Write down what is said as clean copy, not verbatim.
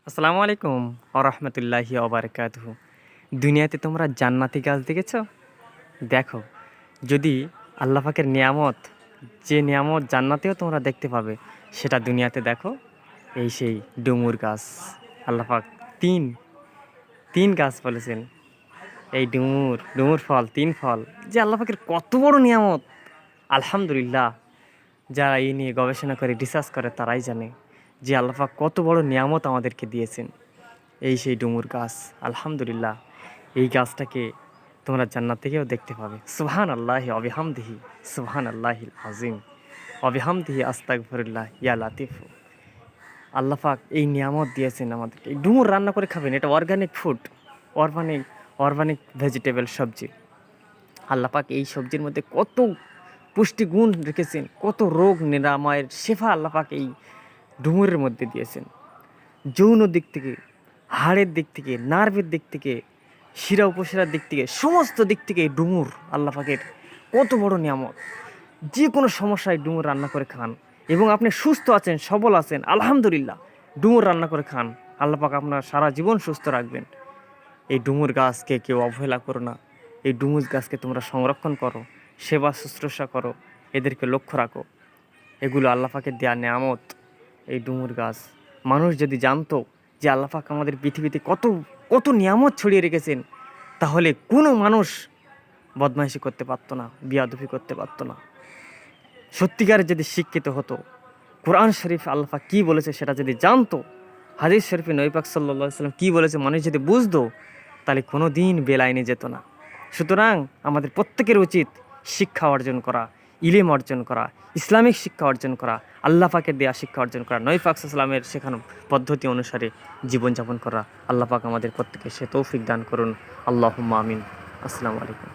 আসসালামু আলাইকুম ওরহমতুল্লাহি ওবারকাতুহু। দুনিয়াতে তোমরা জান্নাতি গাছ দেখেছো? দেখো, যদি আল্লাহ পাকের নিয়ামত, যে নিয়ামত জান্নাতেও তোমরা দেখতে পাবে, সেটা দুনিয়াতে দেখো। এই সেই ডুমুর গাছ। আল্লাহ পাক তিন তিন গাছ বলেছেন। এই ডুমুর ডুমুর ফল, তিন ফল, যে আল্লাহ পাকের কত বড় নিয়ামত। আলহামদুলিল্লাহ, যারা এই নিয়ে গবেষণা করে রিসার্চ করে তারাই জানে যে আল্লাহ পাক কত বড় নিয়ামত আমাদেরকে দিয়েছেন। এই সেই ডুমুর গাছ। আলহামদুলিল্লাহ, এই গাছটাকে তোমরা জান্নাত থেকেও দেখতে পাবে। সুবহান আল্লাহি অবিহামদিহি, সুবহান আল্লাহিল আজিম, অবিহামদিহি আস্তাগফিরুল্লাহ ইয়া লাতিফু। আল্লাহ পাক এই নিয়ামত দিয়েছেন আমাদেরকে। এই ডুমুর রান্না করে খাবেন, এটা organic food, organic organic vegetable সবজি। আল্লাহ পাক এই সবজির মধ্যে কত পুষ্টিগুণ রেখেছেন, কত রোগ নিরাময়ের শেফা আল্লাহ পাক এই ডুমুরের মধ্যে দিয়েছেন। যৌন দিক থেকে, হাড়ের দিক থেকে, নার্ভের দিক থেকে, শিরা উপশিরার দিক থেকে, সমস্ত দিক থেকে এই ডুমুর আল্লাহ পাকের কত বড় নিয়ামত। যে কোনো সমস্যায় ডুমুর রান্না করে খান এবং আপনি সুস্থ আছেন, সবল আছেন, আলহামদুলিল্লাহ, ডুমুর রান্না করে খান, আল্লাহ পাক আপনার সারা জীবন সুস্থ রাখবেন। এই ডুমুর গাছকে কেউ অবহেলা করো না। এই ডুমুর গাছকে তোমরা সংরক্ষণ করো, সেবা শুশ্রূষা করো, এদেরকে লক্ষ্য রাখো। এগুলো আল্লাহ পাকের দেয়া নেয়ামত। এই ডুমুর গাছ, মানুষ যদি জানতো যে আল্লাহ পাক আমাদের পৃথিবীতে কত কত নিয়ামত ছড়িয়ে রেখেছেন, তাহলে কোনো মানুষ বদমাইশি করতে পারতো না, বিয়াদবি করতে পারতো না। সত্যিকারের যদি শিক্ষিত হতো, কোরআন শরীফ আল্লাহ পাক কী বলেছে সেটা যদি জানতো, হাদিস শরীফে নবী পাক সাল্লাল্লাহু আলাইহি সাল্লাম কী বলেছে মানুষ যদি বুঝতো, তাহলে কোনো দিন বেলাইনে যেত না। সুতরাং আমাদের প্রত্যেকের উচিত শিক্ষা অর্জন করা, ইলম অর্জন করা, ইসলামিক শিক্ষা অর্জন করা, আল্লাহ পাকের দেয়া শিক্ষা অর্জন করা, নবী পাক সাল্লাল্লাহু আলাইহি সাল্লামের শেখানো পদ্ধতি অনুসারে জীবনযাপন করা। আল্লাহ পাক আমাদের প্রত্যেকে সে তৌফিক দান করুন। আল্লাহুম্মা আমিন। আসসালামু আলাইকুম।